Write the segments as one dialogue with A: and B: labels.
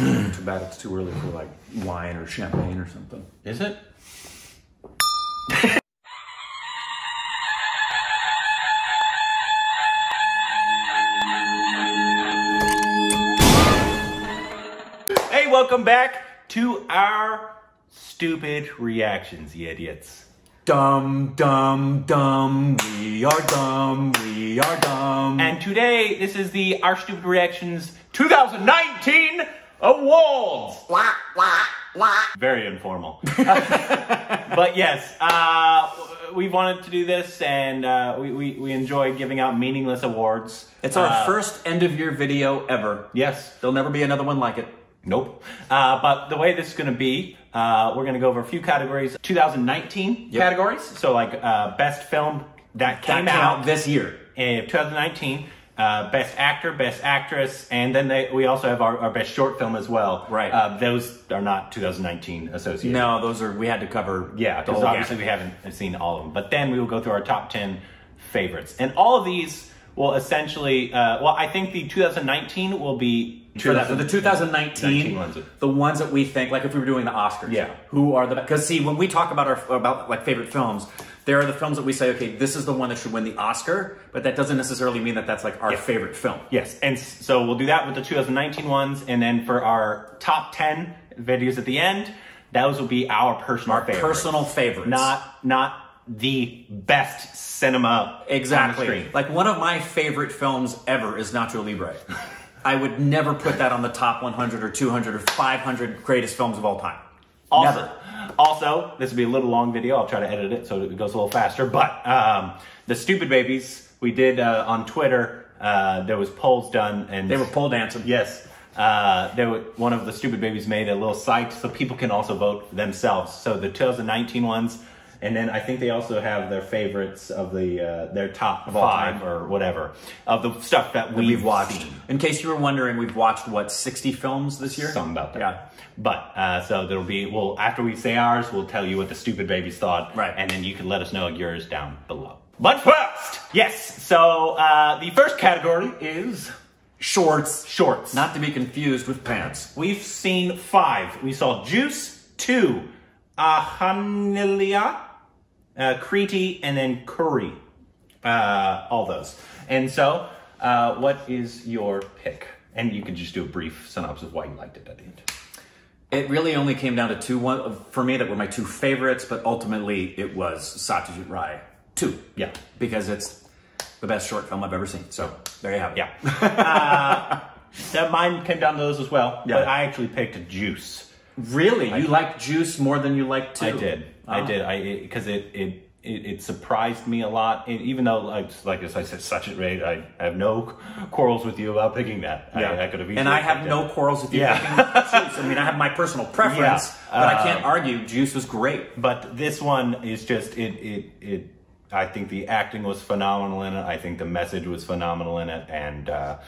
A: Too bad it's too early for like wine or champagne or something.
B: Is it? Hey, welcome back to our stupid reactions, you idiots.
A: Dumb, dumb, dumb, we are dumb, we are dumb.
B: And today, this is the Our Stupid Reactions 2019 Awards.
C: Wah, wah, wah.
B: Very informal. But yes, we wanted to do this, and we enjoy giving out meaningless awards.
A: It's our first end-of-year video ever.
B: Yes.
A: There'll never be another one like it.
B: Nope. But the way this is going to be, we're going to go over a few categories, 2019 categories. So like best film that came out
A: this year.
B: In 2019, best actor, best actress, and then we also have our best short film as well.
A: Right.
B: Those are not 2019 associated.
A: No, those are, we had to cover.
B: Yeah, because obviously we haven't seen all of them. But then we will go through our top 10 favorites. And all of these will essentially, well, I think the 2019 will be
A: For the 2019
B: ones.
A: The ones that we think, like if we were doing the Oscars,
B: yeah,
A: who are the, because see, when we talk about like favorite films, there are the films that we say, okay, this is the one that should win the Oscar, but that doesn't necessarily mean that that's like our favorite film.
B: Yes, and so we'll do that with the 2019 ones, and then for our top 10 videos at the end, those will be our personal favorites.
A: Personal favorites.
B: Not the best cinema
A: exactly.
B: on the screen.
A: Like one of my favorite films ever is Nacho Libre. I would never put that on the top 100 or 200 or 500 greatest films of all time.
B: Also, this will be a little long video. I'll try to edit it so it goes a little faster. But the Stupid Babies, we did on Twitter, there was polls done. And
A: they were pole dancing.
B: Yes. One of the Stupid Babies made a little site so people can also vote themselves. So the 2019 ones, and then I think they also have their favorites of the their top 5 or whatever of the stuff that we've watched. Seen.
A: In case you were wondering, we've watched what, 60 films this year?
B: Something about that.
A: Yeah.
B: But so there'll be, well, after we say ours, we'll tell you what the Stupid Babies thought,
A: right?
B: And then you can let us know yours down below. But first, yes. So the first category is
A: shorts.
B: Shorts,
A: not to be confused with pants.
B: We've seen 5. We saw Juice, 2, Ahanilia, Kriti, and then Curry. All those. And so, what is your pick? And you can just do a brief synopsis of why you liked it at the end.
A: It really only came down to 2 for me that were my 2 favorites, but ultimately it was Satyajit Ray 2.
B: Yeah.
A: Because it's the best short film I've ever seen. So, there you have it.
B: Yeah. Mine came down to those as well,
A: yeah.
B: But I actually picked Juice.
A: Really? You liked Juice more than you liked 2?
B: I did. I did. Because it surprised me a lot. Even though, like as I said, Satyajit Ray, I have no quarrels with you about picking that.
A: Yeah.
B: I could have.
A: And I have no quarrels with you picking Juice. I mean, I have my personal preference, but I can't argue. Juice was great.
B: But this one is just I think the acting was phenomenal in it. I think the message was phenomenal in it, and I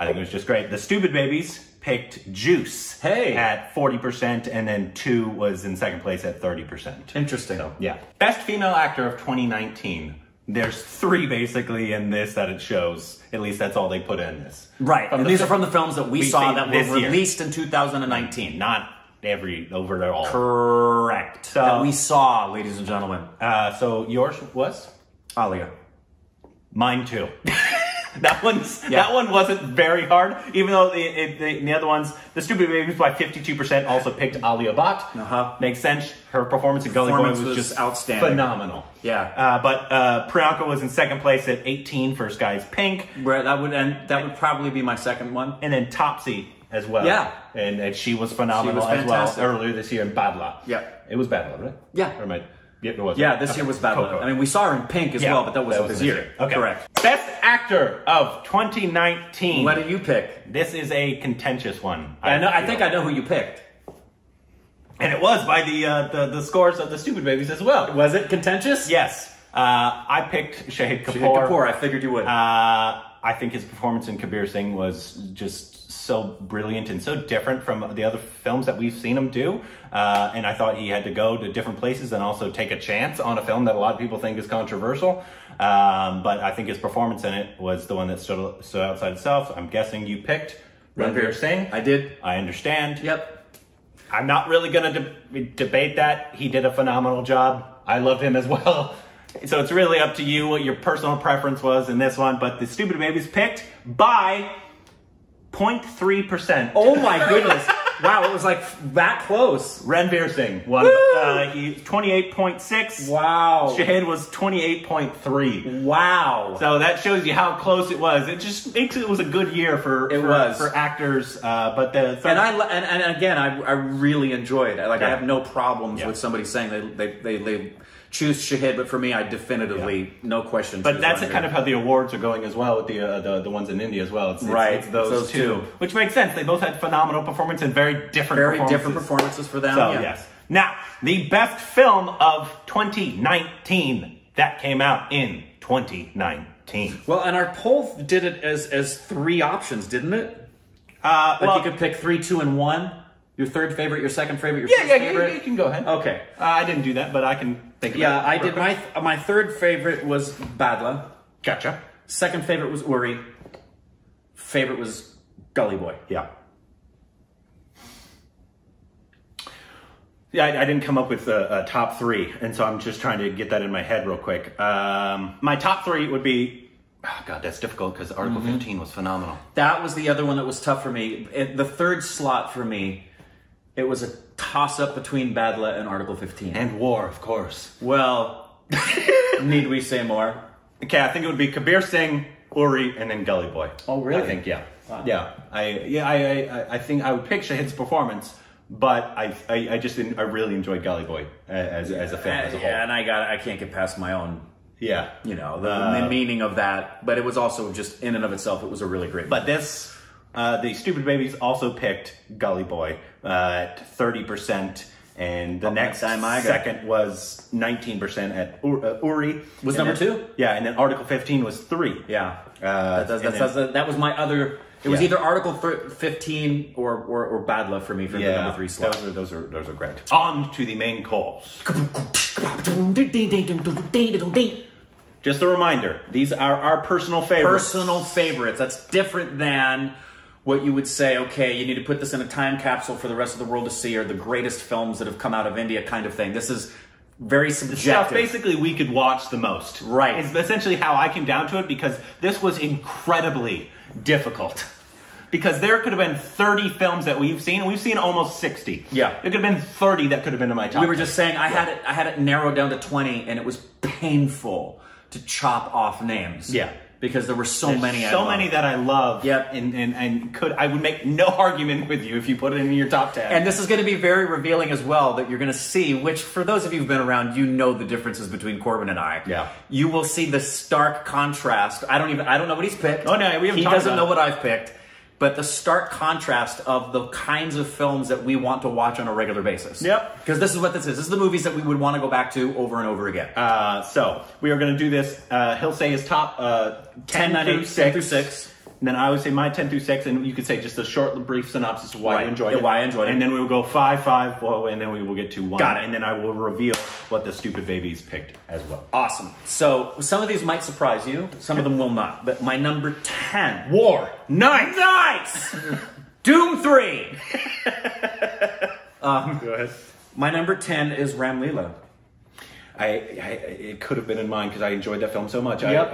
B: think it was just great. The Stupid Babies picked Juice at 40%, and then 2 was in second place at 30%.
A: Interesting.
B: So, yeah. Best female actor of 2019. There's 3 basically in this that it shows. At least that's all they put in this.
A: Right. And these are from the films that we saw that were released in 2019.
B: Not overall.
A: Correct.
B: So,
A: that we saw, ladies and gentlemen.
B: So yours was?
A: Alia.
B: Mine too. That one wasn't very hard, even though the other ones, the Stupid Babies by 52% also picked Alia Bhatt. Makes sense. Her performance in Gully Boy was just
A: outstanding,
B: phenomenal.
A: Yeah.
B: But Priyanka was in second place at 18 for Sky's Pink.
A: Where that would probably be my second one.
B: And then Topsy as well.
A: Yeah.
B: And she was phenomenal as well earlier this year in Badla.
A: Yeah.
B: It was Badla, right?
A: Yeah.
B: Or yeah, it was.
A: Yeah, this year was Badla. I mean, we saw her in Pink as well, but that wasn't this year.
B: Okay.
A: Correct.
B: Best Actor of 2019.
A: What do you pick?
B: This is a contentious one.
A: I think I know who you picked.
B: And it was by the scores of the Stupid Babies as well.
A: Was it contentious?
B: Yes. I picked Shahid Kapoor.
A: Shahid Kapoor, I figured you would.
B: I think his performance in Kabir Singh was just so brilliant and so different from the other films that we've seen him do. And I thought he had to go to different places and also take a chance on a film that a lot of people think is controversial. But I think his performance in it was the one that stood outside itself. I'm guessing you picked Ranveer Singh.
A: I did.
B: I understand.
A: Yep.
B: I'm not really going to debate that. He did a phenomenal job. I love him as well. So it's really up to you what your personal preference was in this one. But the Stupid Babies picked by 0.3%.
A: Oh my goodness. Wow, it was like that close.
B: Ranveer Singh won. He 28.6.
A: Wow.
B: Shahid was 28.3.
A: Wow.
B: So that shows you how close it was. It just makes it was a good year for actors. But
A: and again, I really enjoyed it. Like I have no problems with somebody saying they choose Shahid, but for me, I definitively no question.
B: But that's kind of how the awards are going as well with the ones in India as well. It's those two, which makes sense. They both had phenomenal performance and very different
A: performances for them.
B: So yes. Now the best film of 2019 that came out in 2019.
A: Well, and our poll did it as 3 options, didn't it?
B: Well,
A: you could pick 3, 2, and 1. Your third favorite, your second favorite, your first favorite.
B: Yeah, you can go ahead.
A: Okay.
B: I didn't do that, but I can think.
A: I did. My third favorite was Badla.
B: Gotcha.
A: Second favorite was Uri. Favorite was Gully Boy.
B: Yeah. Yeah, I didn't come up with a top 3, and so I'm just trying to get that in my head real quick. My top 3 would be, oh God, that's difficult because Article 15 was phenomenal.
A: That was the other one that was tough for me. The third slot for me, it was a toss-up between Badla and Article 15.
B: And War, of course.
A: Well, need we say more?
B: Okay, I think it would be Kabir Singh, Uri, and then Gully Boy.
A: Oh, really?
B: I think, yeah.
A: Wow.
B: Yeah. I think I would pick Shahid's performance, but I just didn't. I really enjoyed Gully Boy as a film as a whole.
A: Yeah, and I can't get past my own.
B: Yeah.
A: You know, the meaning of that. But it was also just, in and of itself, it was a really great movie.
B: But this, the Stupid Babies also picked Gully Boy at 30%. And the next second was 19% at Uri.
A: Was number 2?
B: Yeah, and then Article 15 was 3.
A: Yeah. That was my other... It was either Article 15 or Badla for me for the number 3 slot.
B: Those are great. On to the main calls. Just a reminder, these are our personal favorites.
A: Personal favorites. That's different than what you would say, okay, you need to put this in a time capsule for the rest of the world to see, or the greatest films that have come out of India kind of thing. This is very subjective.
B: Stuff basically we could watch the most.
A: Right.
B: It's essentially how I came down to it, because this was incredibly difficult. Because there could have been 30 films that we've seen, and we've seen almost 60.
A: Yeah.
B: There could have been 30 that could have been in my top.
A: We were just saying, I had it narrowed down to 20, and it was painful to chop off names.
B: Yeah.
A: Because there were so many
B: that I love.
A: Yep.
B: And I would make no argument with you if you put it in your top 10.
A: And this is going to be very revealing as well, that you're going to see, which for those of you who've been around, you know the differences between Corbin and I.
B: Yeah.
A: You will see the stark contrast. I don't know what he's picked.
B: Oh no, we haven't.
A: He doesn't know what I've picked. But the stark contrast of the kinds of films that we want to watch on a regular basis.
B: Yep.
A: Because this is what this is. This is the movies that we would want to go back to over and over again.
B: So we are going to do this. He'll say his top 10 through 6. And then I would say my 10 through 6, and you could say just a short, brief synopsis of why you enjoyed it.
A: Why I enjoyed it.
B: And then we will go 5, 5, 4, and then we will get to 1.
A: Got it.
B: And then I will reveal what the Stupid Babies picked as well.
A: Awesome. So some of these might surprise you. Some of them will not. But my number 10.
B: War.
A: Nice! Doom 3.
B: Go ahead.
A: My number 10 is Ram Leela.
B: It could have been in mine because I enjoyed that film so much.
A: Yep.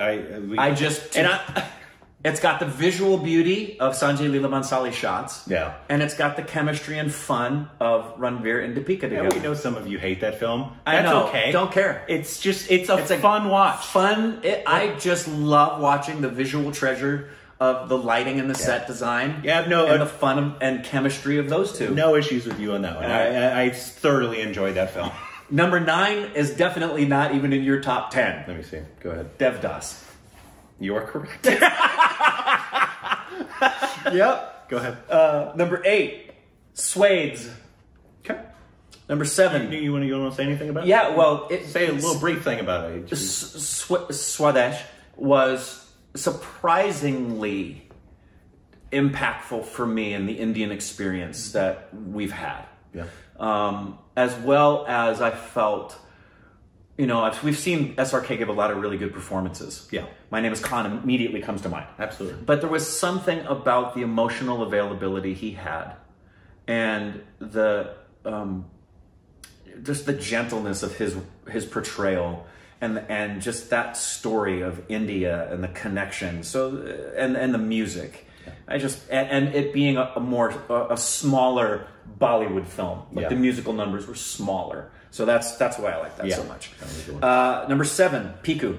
A: It's got the visual beauty of Sanjay Leela Bhansali's shots.
B: Yeah.
A: And it's got the chemistry and fun of Ranveer and Deepika together.
B: Yeah, we know some of you hate that film.
A: I know.
B: That's okay.
A: Don't care.
B: It's a fun watch.
A: I just love watching the visual treasure of the lighting and the set design.
B: Yeah,
A: and the fun and chemistry of those two.
B: No issues with you on that one. I thoroughly enjoyed that film.
A: Number 9 is definitely not even in your top 10.
B: Let me see. Go ahead.
A: Devdas.
B: You are correct.
A: Yep.
B: Go ahead.
A: Number 8, Swades.
B: Okay.
A: Number 7.
B: You want to say anything about it?
A: Yeah, well...
B: Say a little brief thing about it.
A: Swadesh was surprisingly impactful for me in the Indian experience that we've had.
B: Yeah.
A: As well as I felt you know, we've seen SRK give a lot of really good performances.
B: Yeah.
A: My Name is Khan immediately comes to mind.
B: Absolutely.
A: But there was something about the emotional availability he had and the just the gentleness of his portrayal and just that story of India and the connection. So and the music. Yeah. And it being a smaller Bollywood film. Like the musical numbers were smaller. So that's why I like that so much. Number 7, Piku.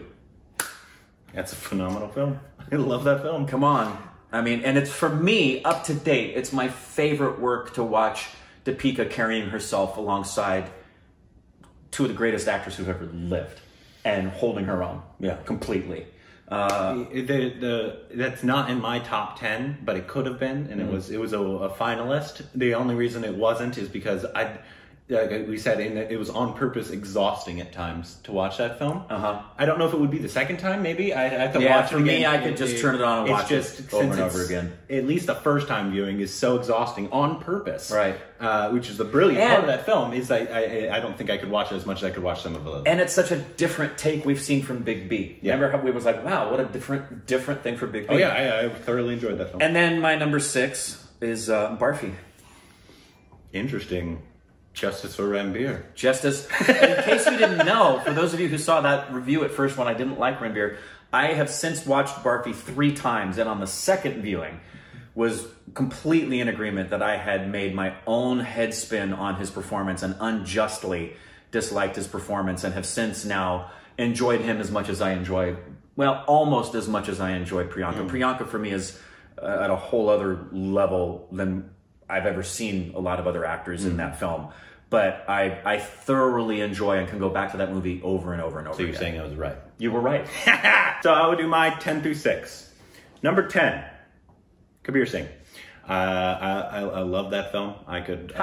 B: That's a phenomenal film. I love that film.
A: Come on. I mean, and it's, for me, up to date, it's my favorite work to watch Deepika carrying herself alongside two of the greatest actors who've ever lived and holding her own completely.
B: That's not in my top 10, but it could have been, and it was a finalist. The only reason it wasn't is because like we said, it was on purpose exhausting at times to watch that film. I don't know if it would be the second time. Maybe I have to watch it
A: for me, I could just turn it on and watch it over and over again.
B: At least the first time viewing is so exhausting on purpose,
A: right?
B: Which is the brilliant part of that film. Is I don't think I could watch it as much as I could watch some of the.
A: And it's such a different take we've seen from Big B. Remember how we was like, wow, what a different thing for Big B.
B: Oh yeah, I thoroughly enjoyed that film.
A: And then my number 6 is Barfi.
B: Interesting. Justice for Ranbir.
A: Justice. In case you didn't know, for those of you who saw that review at first when I didn't like Ranbir, I have since watched Barfi 3 times, and on the second viewing was completely in agreement that I had made my own head spin on his performance and unjustly disliked his performance, and have since now enjoyed him as much as I enjoy, well, almost as much as I enjoyed Priyanka. Priyanka for me is at a whole other level than I've ever seen a lot of other actors in that film. But I thoroughly enjoy and can go back to that movie over and over and over
B: again.
A: So
B: you're saying I was right.
A: You were right.
B: So I would do my 10 through 6. Number 10, Kabir Singh. I love that film.
A: How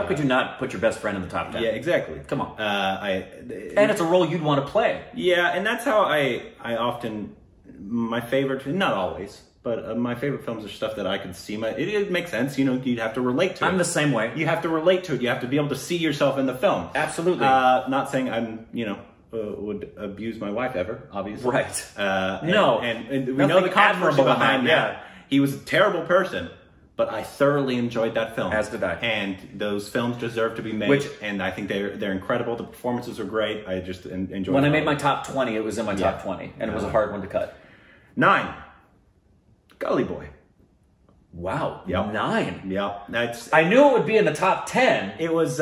A: could you not put your best friend in the top 10?
B: Yeah, exactly.
A: Come on.
B: And
A: it's a role you'd want to play.
B: Yeah, and that's how I often, my favorite, not always, but my favorite films are stuff that I can see. It makes sense, you know, you'd have to relate to it.
A: I'm the same way.
B: You have to relate to it. You have to be able to see yourself in the film.
A: Absolutely.
B: Not saying I'm, would abuse my wife ever, obviously.
A: Right.
B: No. And we know the controversy behind that. He was a terrible person, but I thoroughly enjoyed that film.
A: As did I.
B: And those films deserve to be made. And I think they're incredible. The performances are great. I just enjoyed
A: When I made my top 20, it was in my top 20. And it was a hard one to cut.
B: 9. Gully Boy.
A: Wow.
B: Yep.
A: 9.
B: Yeah.
A: I knew it would be in the top 10.
B: It was,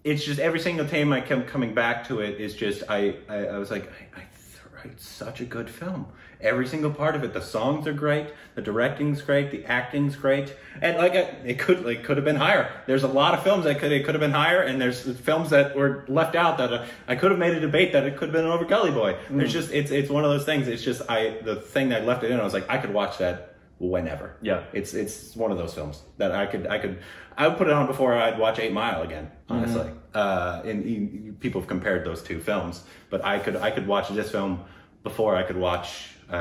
B: it's just every single time I kept coming back to it, is just, I was like, it's such a good film. Every single part of it. The songs are great. The directing's great. The acting's great. And it could have been higher. There's a lot of films that it could have been higher, and there's films that were left out that I could have made a debate that it could have been over Gully Boy. There's just it's one of those things. It's just the thing that left it in. I was like, I could watch that whenever.
A: Yeah.
B: It's one of those films that I would put it on before I'd watch 8 Mile again, honestly. And people have compared those two films, but I could watch this film before I could watch 8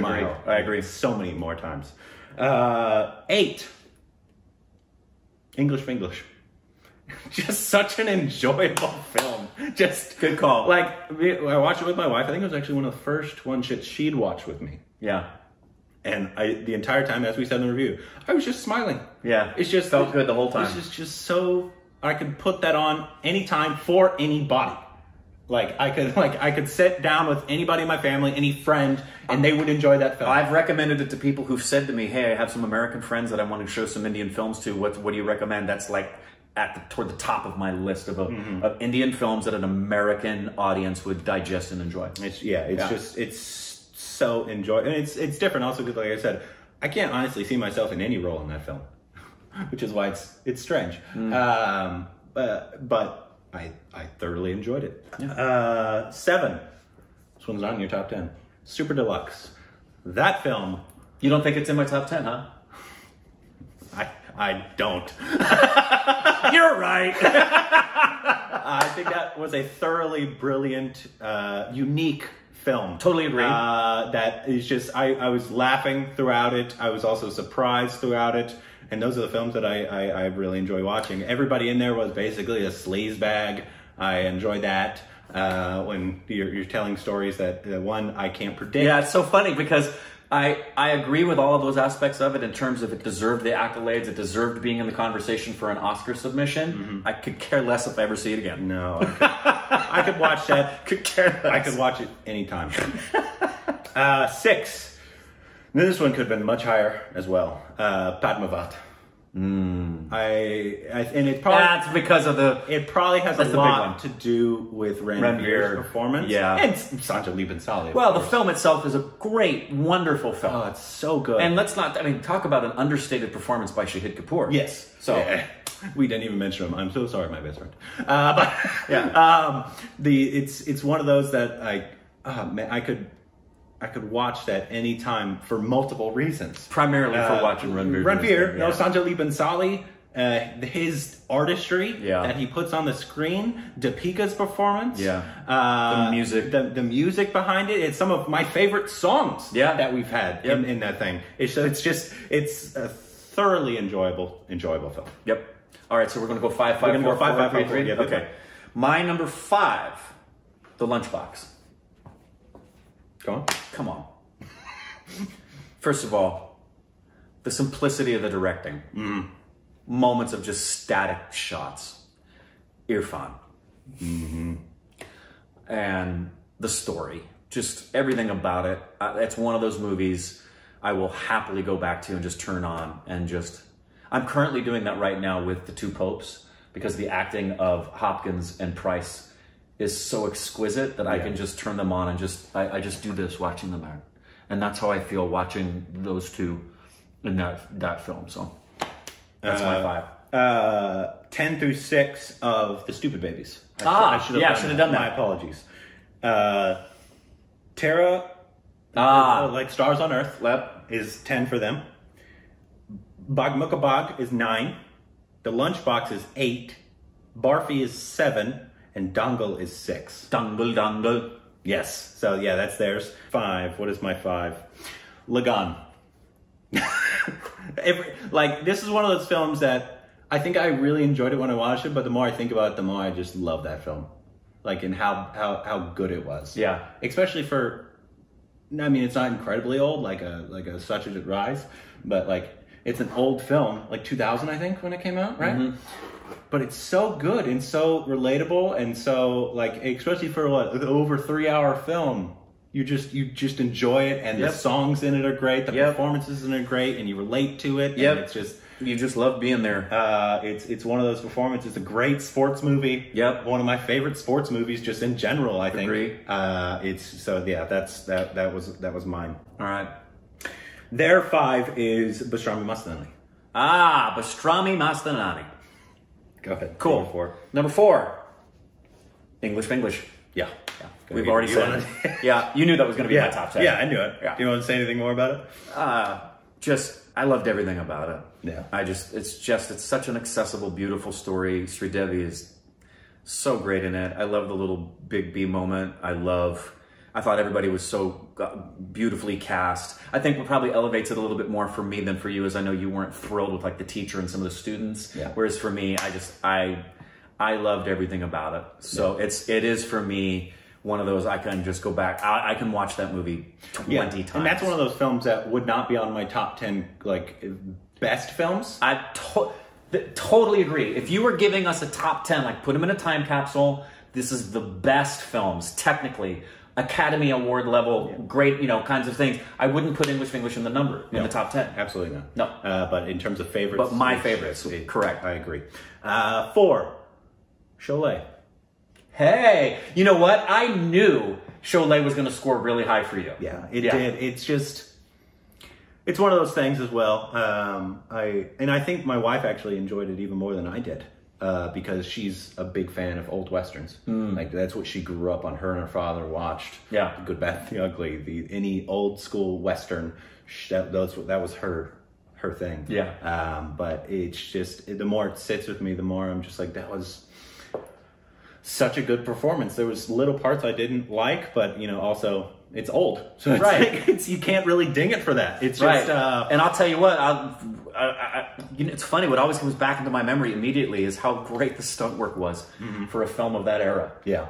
B: Mile.
A: I agree.
B: So many more times. 8. English Finglish. Just such an enjoyable film. Just
A: good call.
B: I watched it with my wife. I think it was actually one of the first ones that she'd watched with me.
A: Yeah.
B: And the entire time, as we said in the review, I was just smiling.
A: Yeah.
B: It's just
A: felt good the whole time.
B: It's just so, I could put that on anytime for anybody. I could sit down with anybody in my family, any friend, and they would enjoy that film.
A: I've recommended it to people who've said to me, hey, I have some American friends that I want to show some Indian films to. What do you recommend? That's toward the top of my list of Indian films that an American audience would digest and enjoy.
B: It's so enjoyable. And it's different also because, like I said, I can't honestly see myself in any role in that film, which is why it's strange. But I thoroughly enjoyed it. Yeah. 7. This one's not in your top 10. Super Deluxe. That film.
A: You don't think it's in my top 10, huh?
B: I don't.
A: You're right.
B: I think that was a thoroughly brilliant, unique film.
A: Totally agree.
B: That is just, I was laughing throughout it. I was also surprised throughout it. And those are the films that I really enjoy watching. Everybody in there was basically a sleazebag. I enjoy that. When you're telling stories that one I can't predict.
A: Yeah, it's so funny because I agree with all of those aspects of it in terms of it deserved the accolades, it deserved being in the conversation for an Oscar submission.
B: Mm-hmm.
A: I could care less if I ever see it again.
B: No, I could watch that.
A: Could care less.
B: I could watch it anytime. 6. This one could have been much higher as well. Padmavat. And it probably
A: That's because of the.
B: it probably has a
A: That's the big one.
B: lot to do with Ranveer's
A: Ranveer.
B: performance.
A: Yeah.
B: And Sanjay Bhansali.
A: Well, the film itself is a great, wonderful film.
B: Oh, it's so good.
A: And let's not, I mean, talk about an understated performance by Shahid Kapoor.
B: yes.
A: So,
B: Yeah. We didn't even mention him. I'm so sorry, my best friend. But
A: yeah.
B: it's one of those that I could watch that anytime for multiple reasons.
A: Primarily for watching Ranveer.
B: Ranveer,
A: Yeah.
B: Sanjay Bhansali, his artistry
A: Yeah.
B: that he puts on the screen, Deepika's performance,
A: Yeah. The music.
B: the music behind it. It's some of my favorite songs
A: Yeah.
B: that we've had
A: Yep.
B: in that thing. It's a thoroughly enjoyable film.
A: Yep. All right, so we're going to go 5, 5,
B: We're gonna
A: 4,
B: go 5, 5,
A: 4,
B: 4,
A: 3, 3.
B: yeah,
A: Okay. My number 5, The Lunchbox.
B: Go on.
A: Come on. First of all, the simplicity of the directing. Moments of just static shots. Irfan. And the story. Just everything about it. It's one of those movies I will happily go back to and just turn on and just... I'm currently doing that right now with The Two Popes because the acting of Hopkins and Price is so exquisite that I can just turn them on and I just do this watching them act. And that's how I feel watching those two in that film. So that's my 5.
B: 10 through 6 of The Stupid Babies.
A: I should have done that.
B: My apologies. Tara, like Stars on Earth, is 10 for them. Bagmukabag is 9. The Lunchbox is 8. Barfi is 7. And Dangle is 6.
A: Dangle.
B: Yes. So yeah, that's theirs. 5. What is my 5? Lagan. This is one of those films that I think I really enjoyed it when I watched it, but the more I think about it, the more I just love that film. And how good it was.
A: Yeah.
B: Especially for, I mean, it's not incredibly old, like a Satyajit Rise, but it's an old film, 2000 I think when it came out, right? Mm-hmm. But it's so good and so relatable and so especially for over 3-hour film, you just enjoy it and the songs in it are great, the performances in it are great, and you relate to it. And it's just
A: you just love being there.
B: It's one of those performances. It's a great sports movie.
A: Yep,
B: one of my favorite sports movies just in general. I think.
A: Agree.
B: That was mine.
A: All right.
B: Their 5 is Pastrami Mastanani.
A: Pastrami Mastanani.
B: Go ahead.
A: Cool. Number 4. English.
B: Yeah.
A: We've already said it. Yeah, you knew that was going to be my top 10.
B: Yeah, I knew it.
A: Yeah.
B: Do you want to say anything more about it?
A: I loved everything about it.
B: Yeah.
A: It's such an accessible, beautiful story. Sridevi is so great in it. I love the little Big B moment. I thought everybody was so beautifully cast. I think what probably elevates it a little bit more for me than for you is I know you weren't thrilled with the teacher and some of the students.
B: Yeah.
A: Whereas for me, I loved everything about it. So it is for me one of those I can just go back. I can watch that movie 20 times.
B: And that's one of those films that would not be on my top 10 best films.
A: I totally agree. If you were giving us a top 10, put them in a time capsule, this is the best films, technically. Academy Award level, great, kinds of things. I wouldn't put English in the in the top 10.
B: Absolutely not.
A: No.
B: But in terms of favorites.
A: But my favorites, correct.
B: I agree. 4, Sholay.
A: Hey, you know what? I knew Sholay was going to score really high for you.
B: Yeah, it did. It's one of those things as well. I think my wife actually enjoyed it even more than I did. Because she's a big fan of old westerns. That's what she grew up on. Her and her father watched.
A: Yeah.
B: The Good, Bad, the Ugly. Any old school western. That was her thing.
A: Yeah.
B: But it's just the more it sits with me, the more I'm just that such a good performance. There was little parts I didn't like, but also it's old, so it's
A: Right.
B: like, you can't really ding it for that. It's
A: Right.
B: just
A: and I'll tell you what, it's funny. What always comes back into my memory immediately is how great the stunt work was for a film of that era.
B: Yeah.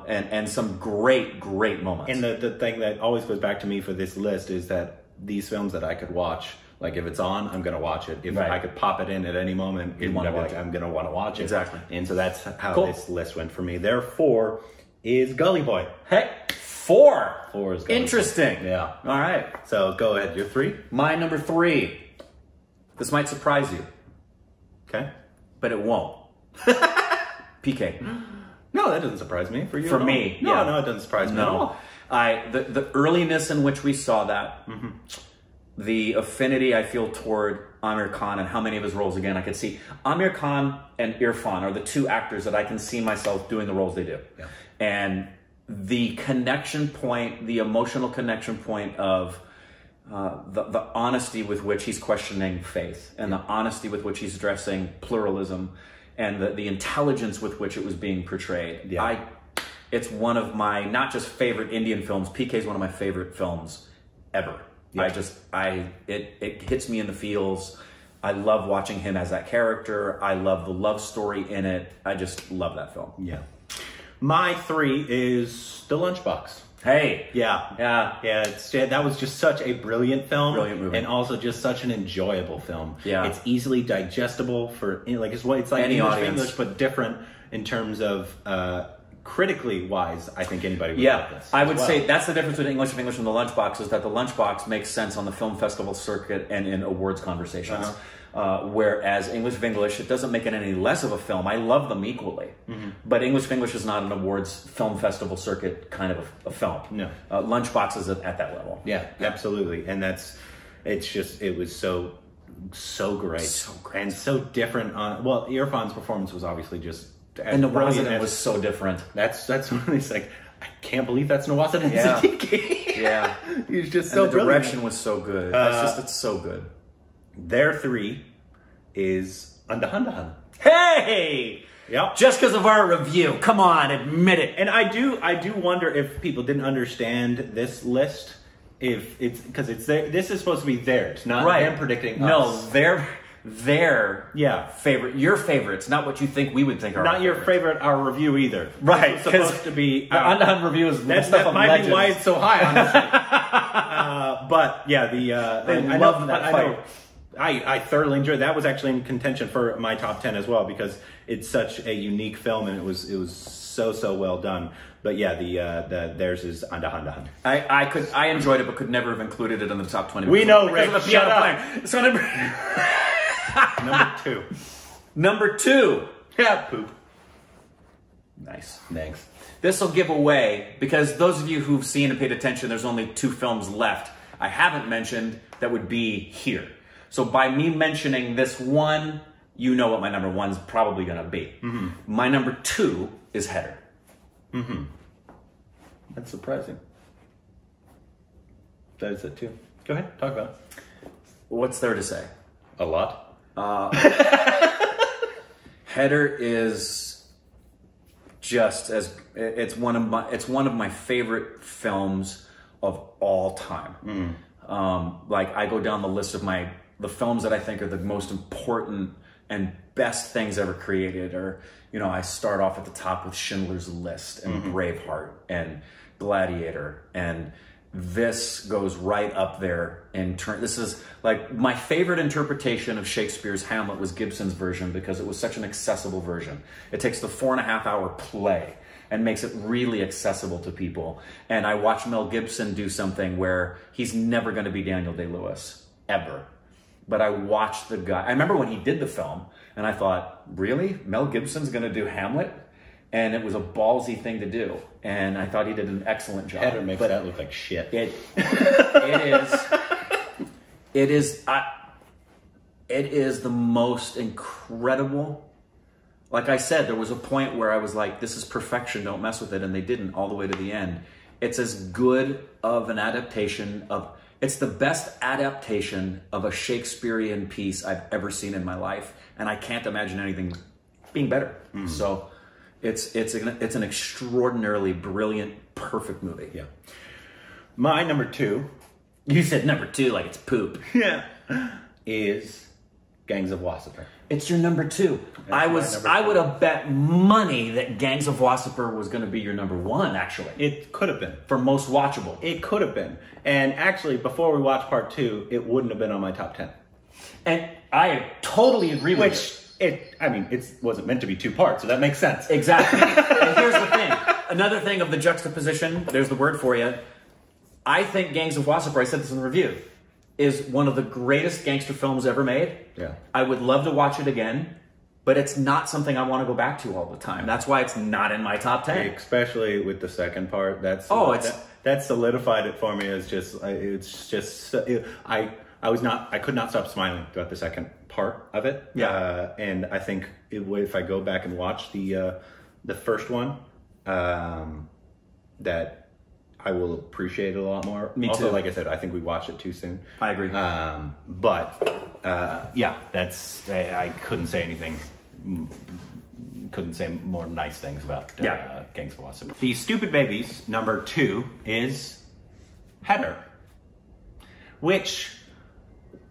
A: And some great moments.
B: And the thing that always goes back to me for this list is that these films that I could watch, like if it's on, I'm going to watch it. If I could pop it in at any moment, I'm going to want to watch it.
A: Exactly.
B: And so that's how this list went for me. Therefore, is Gully Boy.
A: Hey, 4.
B: 4 is Gully
A: Interesting.
B: Boy. Yeah.
A: All right.
B: So go ahead. Your 3?
A: My number 3. This might surprise you,
B: Okay.
A: but it won't. PK.
B: No, that doesn't surprise me. For you?
A: For
B: at all?
A: me,
B: No,
A: yeah.
B: no, it doesn't surprise me at all.
A: The earliness in which we saw that, the affinity I feel toward Amir Khan and how many of his roles, again, I could see. Amir Khan and Irfan are the 2 actors that I can see myself doing the roles they do.
B: Yeah.
A: And the connection point, the emotional connection point of the honesty with which he's questioning faith and the honesty with which he's addressing pluralism and the intelligence with which it was being portrayed.
B: Yeah.
A: It's one of my, not just favorite Indian films, PK is one of my favorite films ever.
B: Yeah.
A: It hits me in the feels. I love watching him as that character. I love the love story in it. I just love that film.
B: Yeah. My 3 is The Lunchbox.
A: Hey.
B: Yeah.
A: Yeah.
B: That was just such a brilliant film.
A: Brilliant movie.
B: And also just such an enjoyable film.
A: Yeah.
B: It's easily digestible for, it's like
A: Any
B: English
A: audience.
B: English, but different in terms of critically wise. I think anybody would like this.
A: I would say that's the difference between English and English and the Lunchbox is that the Lunchbox makes sense on the film festival circuit and in awards conversations. Whereas English of English, it doesn't make it any less of a film. I love them equally. But English of English is not an awards film festival circuit kind of a film.
B: No.
A: Lunchbox is at that level.
B: Yeah, absolutely. And it was so great.
A: So great.
B: And so different Irfan's performance was obviously just
A: And
B: brilliant
A: Nawazuddin
B: as-
A: was so different.
B: That's when he's like, I can't believe that's Nawazuddin
A: Yeah.
B: Siddiqui.
A: Yeah.
B: He's just
A: And
B: so
A: the
B: brilliant.
A: direction was so good. It's so good.
B: Their 3 is Andahandahan.
A: Hey!
B: Yep.
A: Just because of our review. Come on, admit it.
B: And I do wonder if people didn't understand this list, if it's because it's this is supposed to be theirs, not them predicting
A: No,
B: us.
A: their favorite, your favorites, not what you think we would think are
B: Not
A: our
B: your
A: favorites.
B: favorite, our review either.
A: Right,
B: It's supposed to be
A: the Undahan review is
B: that might be why it's so high, honestly. But yeah,
A: I love that fight.
B: I thoroughly enjoyed. That was actually in contention for my top 10 as well because it's such a unique film and it was so well done. But yeah, theirs is Andahandahan.
A: I enjoyed it, but could never have included it in the top 20.
B: We know,
A: because
B: Rick.
A: of the
B: Shut
A: piano
B: up.
A: playing. So
B: Number 2.
A: number 2.
B: Yeah, poop.
A: Nice.
B: Thanks.
A: This will give away, because those of you who've seen and paid attention, there's only 2 films left I haven't mentioned that would be here. So by me mentioning this one, you know what my number 1's probably going to be. My number 2 is Header.
B: That's surprising. That is it too. Go ahead, talk about it.
A: What's there to say?
B: A lot.
A: Header is just as it's one of my favorite films of all time. Like I go down the list of the films that I think are the most important and best things ever created. Or I start off at the top with Schindler's List and Braveheart and Gladiator, and this goes right up there in turn. This is like my favorite interpretation of Shakespeare's Hamlet was Gibson's version because it was such an accessible version. It takes the 4.5-hour play and makes it really accessible to people. And I watched Mel Gibson do something where he's never going to be Daniel Day-Lewis, ever. But I watched the guy. I remember when he did the film, and I thought, really? Mel Gibson's going to do Hamlet? And it was a ballsy thing to do. And I thought he did an excellent job.
B: Header makes that look like shit.
A: It is the most incredible. Like I said, there was a point where I was like, this is perfection, don't mess with it. And they didn't all the way to the end. It's as good of an adaptation it's the best adaptation of a Shakespearean piece I've ever seen in my life. And I can't imagine anything being better. So It's an extraordinarily brilliant, perfect movie.
B: Yeah. My number 2.
A: You said number 2 like it's poop.
B: Yeah. Is Gangs of Wassiter.
A: It's your number 2. I would have bet money that Gangs of Wassiter was going to be your number 1, actually.
B: It could have been.
A: For most watchable.
B: It could have been. And actually, before we watched part 2, it wouldn't have been on my top 10.
A: And I totally agree with you.
B: It wasn't meant to be 2 parts, so that makes sense.
A: Exactly. And here's the thing. Another thing of the juxtaposition, there's the word for you. I think Gangs of Wassiter, I said this in the review, is one of the greatest gangster films ever made.
B: Yeah.
A: I would love to watch it again, but it's not something I want to go back to all the time. That's why it's not in my top 10.
B: Especially with the second part. That solidified it for me as I could not stop smiling throughout the second part of it.
A: Yeah.
B: And I think if I go back and watch the first one, that I will appreciate it a lot more.
A: Me
B: also,
A: too.
B: like I said, I think we watched it too soon.
A: I agree.
B: I couldn't say anything. Couldn't say more nice things about Gangs of Wassiter. The Stupid Babies, number 2, is Heather. Which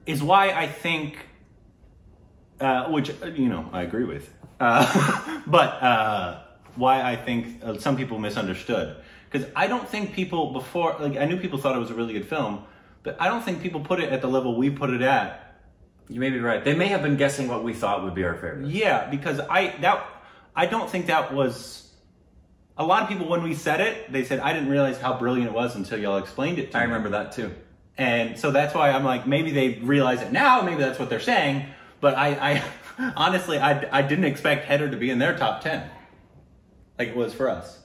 B: is why I think, which, I agree with. But why I think some people misunderstood. Because I don't think people before, I knew people thought it was a really good film, but I don't think people put it at the level we put it at.
A: You may be right. They may have been guessing what we thought would be our favorite.
B: Yeah, because I don't think that was... A lot of people, when we said it, they said, I didn't realize how brilliant it was until y'all explained it to me.
A: I remember that too.
B: And so that's why I'm like, maybe they realize it now, maybe that's what they're saying, but I honestly, I didn't expect Heather to be in their top 10. Like it was for us.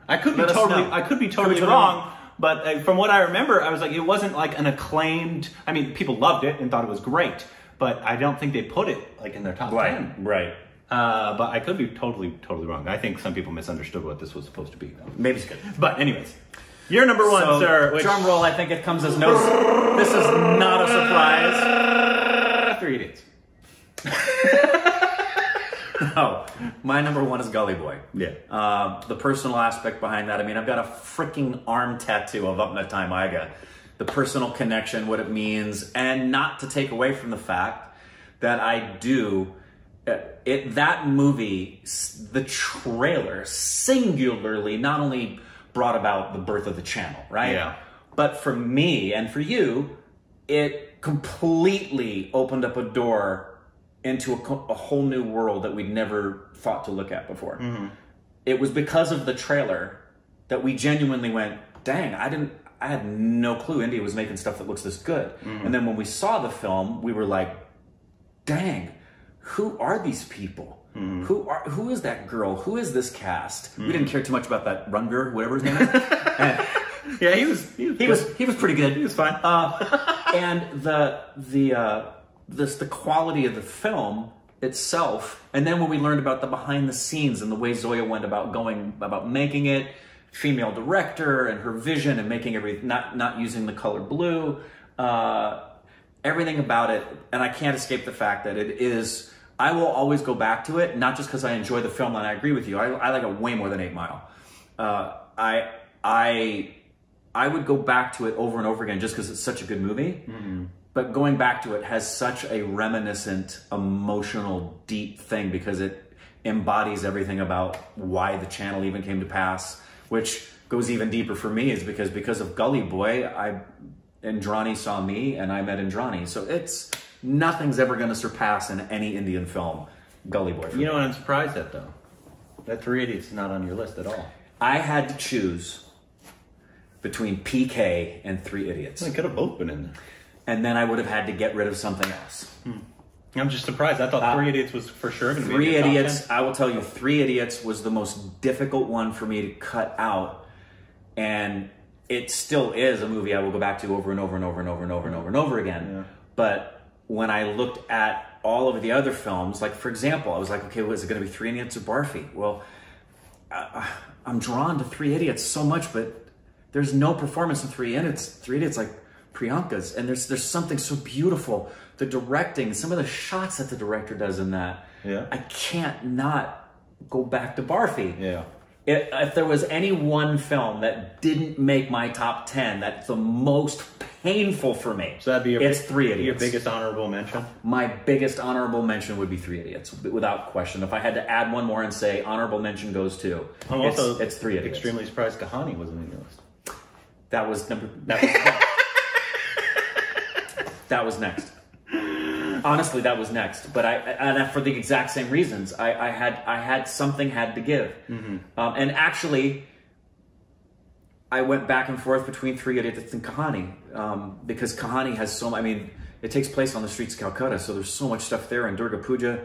B: I could be totally wrong, but from what I remember, I was like, it wasn't like an acclaimed... I mean, people loved it and thought it was great, but I don't think they put it like in their top 10.
A: Right.
B: But I could be totally wrong. I think some people misunderstood what this was supposed to be, though.
A: Maybe it's good.
B: But anyways, you're number 1, sir.
A: Drum roll, I think it comes as no... This is not a surprise.
B: 3 Idiots.
A: No, my number 1 is Gully Boy.
B: Yeah.
A: The personal aspect behind that, I mean, I've got a freaking arm tattoo of Up Na Time Iga. The personal connection, what it means, and not to take away from the fact that I do... that movie, the trailer, singularly, not only brought about the birth of the channel, right?
B: Yeah.
A: But for me and for you, it completely opened up a door into a whole new world that we'd never thought to look at before. Mm-hmm. It was because of the trailer that we genuinely went, dang, I had no clue India was making stuff that looks this good. Mm-hmm. And then when we saw the film, we were like, dang, who are these people? Mm-hmm. Who is that girl? Who is this cast? Mm-hmm. We didn't care too much about that Ranveer, whatever his name is.
B: Yeah, he was
A: pretty good.
B: He was fine.
A: And the quality of the film itself, and then when we learned about the behind the scenes and the way Zoya went about making it, female director and her vision and making not using the color blue, everything about it, and I can't escape the fact that it is. I will always go back to it, not just because I enjoy the film, and I agree with you. I like it way more than 8 Mile. I would go back to it over and over again just because it's such a good movie. Mm-hmm. But going back to it has such a reminiscent, emotional, deep thing because it embodies everything about why the channel even came to pass, which goes even deeper for me is because of Gully Boy, Indrani saw me and I met Indrani. So nothing's ever going to surpass in any Indian film Gully Boy.
B: You know what I'm surprised at though? That 3 Idiots is not on your list at all.
A: I had to choose between PK and 3 Idiots.
B: They could have both been in there.
A: And then I would have had to get rid of something else.
B: I'm just surprised. I thought 3 Idiots was for sure going to be
A: 3 Idiots, I will tell you, 3 Idiots was the most difficult one for me to cut out. And it still is a movie I will go back to over and over and over and over and over and over and over again. Yeah. But when I looked at all of the other films, like for example, I was like, okay, is it going to be 3 Idiots or Barfi? Well, I'm drawn to 3 Idiots so much, but there's no performance in 3 Idiots. 3 Idiots like Priyanka's, and there's something so beautiful. The directing, some of the shots that the director does in that, yeah. I can't not go back to Barfi.
B: Yeah.
A: If there was any one film that didn't make my top 10, that's the most painful for me.
B: So that'd be
A: it's Three Idiots.
B: Your biggest honorable mention?
A: My biggest honorable mention would be Three Idiots, without question. If I had to add one more and say honorable mention goes to, it's Three Idiots.
B: Extremely surprised Kahani wasn't in your list.
A: That was that was next. Honestly, that was next, but for the exact same reasons. I had something had to give, and actually, I went back and forth between Three Idiots and Kahani, because Kahani has so. I mean, it takes place on the streets of Calcutta, so there's so much stuff there. And Durga Puja,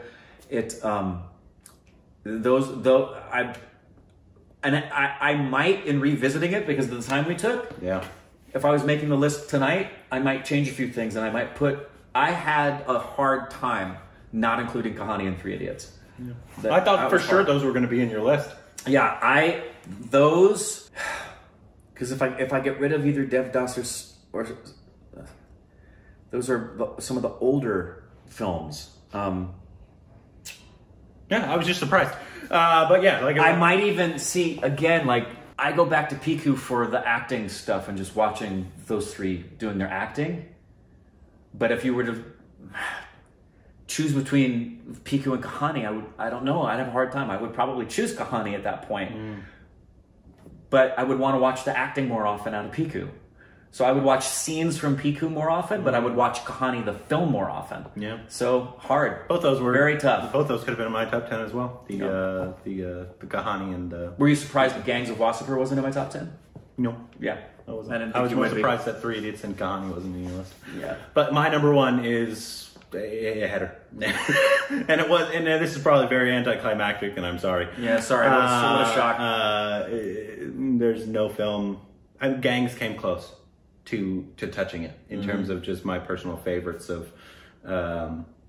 A: I might, in revisiting it because of the time we took.
B: Yeah.
A: If I was making the list tonight, I might change a few things, and I might put. I had a hard time not including Kahani and Three Idiots.
B: Yeah. I thought for sure those were going to be in your list.
A: Yeah, those, because if I get rid of either Devdas or those are some of the older films.
B: Yeah, I was just surprised. But yeah, like
A: I might even see again, like I go back to Piku for the acting stuff and just watching those three doing their acting. But if you were to choose between Piku and Kahani, I don't know. I'd have a hard time. I would probably choose Kahani at that point. But I would want to watch the acting more often out of Piku. So I would watch scenes from Piku more often, but I would watch Kahani the film more often.
B: Yeah.
A: So hard.
B: Both those were
A: very tough.
B: Both those could have been in my top 10 as well. The Kahani and
A: Were you surprised that Gangs of Wasseypur wasn't in my top 10?
B: No.
A: Yeah.
B: I was more surprised that Three Idiots and Kahani wasn't in your list.
A: Yeah.
B: But my number one is a header. and this is probably very anticlimactic, and I'm sorry.
A: Yeah, sorry. What a shock.
B: There's no film. Gangs came close to touching it in terms of just my personal favorites of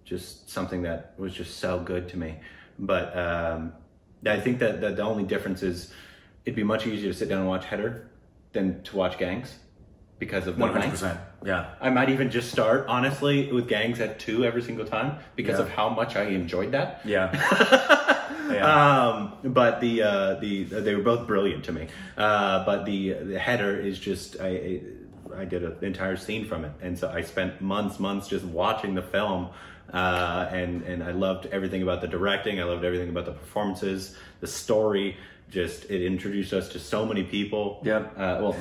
B: just something that was just so good to me. But I think that the only difference is it'd be much easier to sit down and watch Header than to watch Gangs because of the
A: 100%. Yeah.
B: I might even just start, honestly, with Gangs at 2 every single time because of how much I enjoyed that.
A: Yeah.
B: But they were both brilliant to me. But the Header is just I did an entire scene from it, and so I spent months just watching the film. And I loved everything about the directing. I loved everything about the performances, the story. Just it introduced us to so many people.
A: Yeah.
B: Well,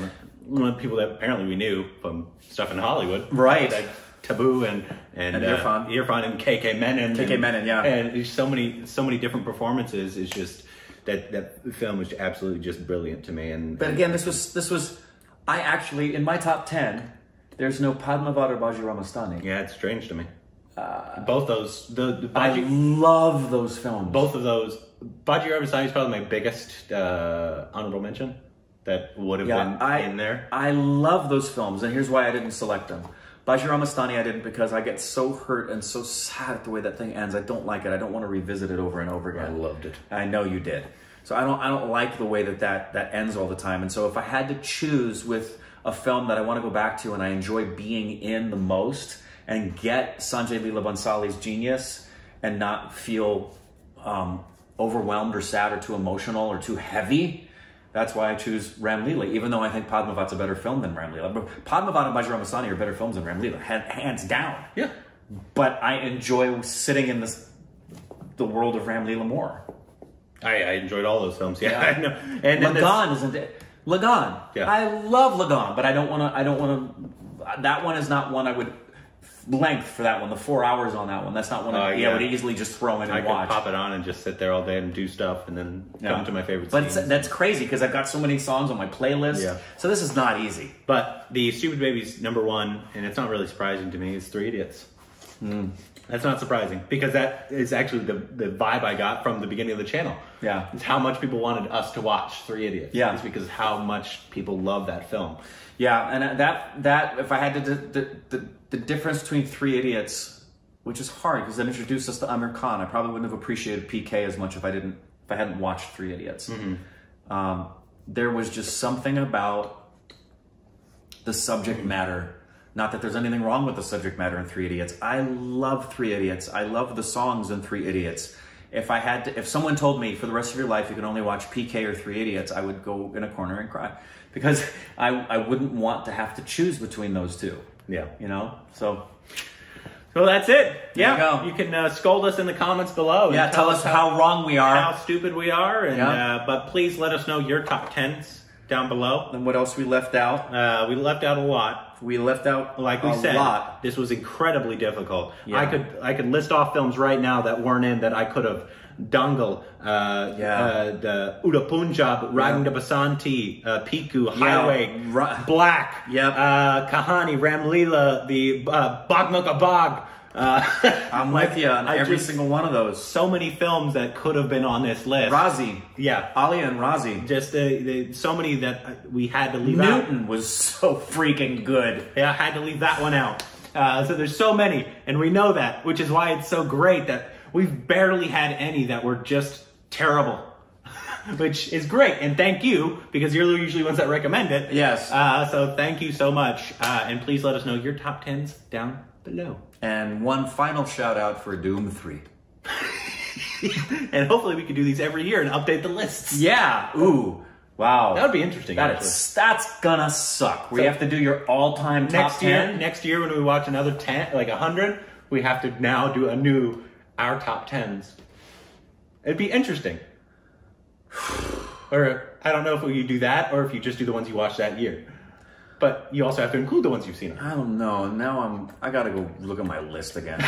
B: people that apparently we knew from stuff in Hollywood,
A: right?
B: Like Taboo and Irfan and KK Menon.
A: KK Menon, yeah.
B: And there's so many different performances. It's just that film was absolutely just brilliant to me.
A: But again, this was I actually in my top 10. There's no Padmavat or Baji Ramastani.
B: Yeah, it's strange to me. Both those,
A: I love those films.
B: Both of those. Baji Ramastani is probably my biggest honorable mention that would have been in there.
A: I love those films, and here's why I didn't select them. Baji Ramastani I didn't because I get so hurt and so sad at the way that thing ends. I don't like it. I don't want to revisit it over and over again.
B: I loved it.
A: I know you did. So I don't like the way that ends all the time. And so if I had to choose with a film that I want to go back to and I enjoy being in the most and get Sanjay Leela Bhansali's genius and not feel overwhelmed or sad or too emotional or too heavy, that's why I choose Ram Leela, even though I think Padmavat's a better film than Ram Leela. Padmavat and Baji Ramastani are better films than Ram Leela, hands down.
B: Yeah.
A: But I enjoy sitting in the world of Ram Leela more.
B: I enjoyed all those films. Yeah, I know. And
A: Lagan, isn't it? Lagan.
B: Yeah.
A: I love Lagan, but I don't want to. That one is not one I would length for that one. The 4 hours on that one. That's not one I would easily just throw in and watch.
B: I could pop it on and just sit there all day and do stuff, and then come to my favorite scenes.
A: But that's crazy because I've got so many songs on my playlist. Yeah. So this is not easy.
B: But the Stupid Babies number one, and it's not really surprising to me, is Three Idiots. That's not surprising because that is actually the vibe I got from the beginning of the channel.
A: Yeah.
B: It's how much people wanted us to watch Three Idiots.
A: Yeah.
B: It's because how much people love that film.
A: Yeah, and that if I had to the difference between Three Idiots, which is hard because it introduced us to Amir Khan. I probably wouldn't have appreciated PK as much if I hadn't watched Three Idiots. There was just something about the subject matter. Not that there's anything wrong with the subject matter in Three Idiots. I love Three Idiots. I love the songs in Three Idiots. if someone told me for the rest of your life you can only watch PK or Three Idiots, I would go in a corner and cry because I wouldn't want to have to choose between those two.
B: Yeah.
A: You know? So
B: that's it.
A: Yeah.
B: You can scold us in the comments below.
A: Yeah, tell us how wrong we are.
B: How stupid we are. And but please let us know your top 10s down below.
A: And what else we left out?
B: We left out a lot.
A: We left out,
B: like we said,
A: a lot.
B: This was incredibly difficult.
A: Yeah.
B: I could list off films right now that weren't in that I could have. Dangal, the Uda Punjab, Raging the Basanti, Piku, Highway, Black, Kahani, Ramlila, the Bagmuka Bag.
A: I'm with you on every single one of those.
B: So many films that could have been on this list.
A: Razi.
B: Yeah.
A: Alia and Razi.
B: Just so many that we had to leave out.
A: Newton was so freaking good.
B: Yeah, I had to leave that one out. So there's so many, and we know that, which is why it's so great that we've barely had any that were just terrible, which is great. And thank you, because you're usually ones that recommend it.
A: Yes.
B: So thank you so much. And please let us know your top 10s down below.
A: And one final shout out for Doom 3.
B: And hopefully we can do these every year and update the lists.
A: Yeah. Ooh. Wow.
B: That would be interesting.
A: That's gonna suck. We have to do your all-time top 10.
B: Next year when we watch another 10, like 100, we have to now do our top 10s. It'd be interesting. Or I don't know if you do that or if you just do the ones you watched that year. But you also have to include the ones you've seen.
A: I don't know. Now I gotta go look at my list again.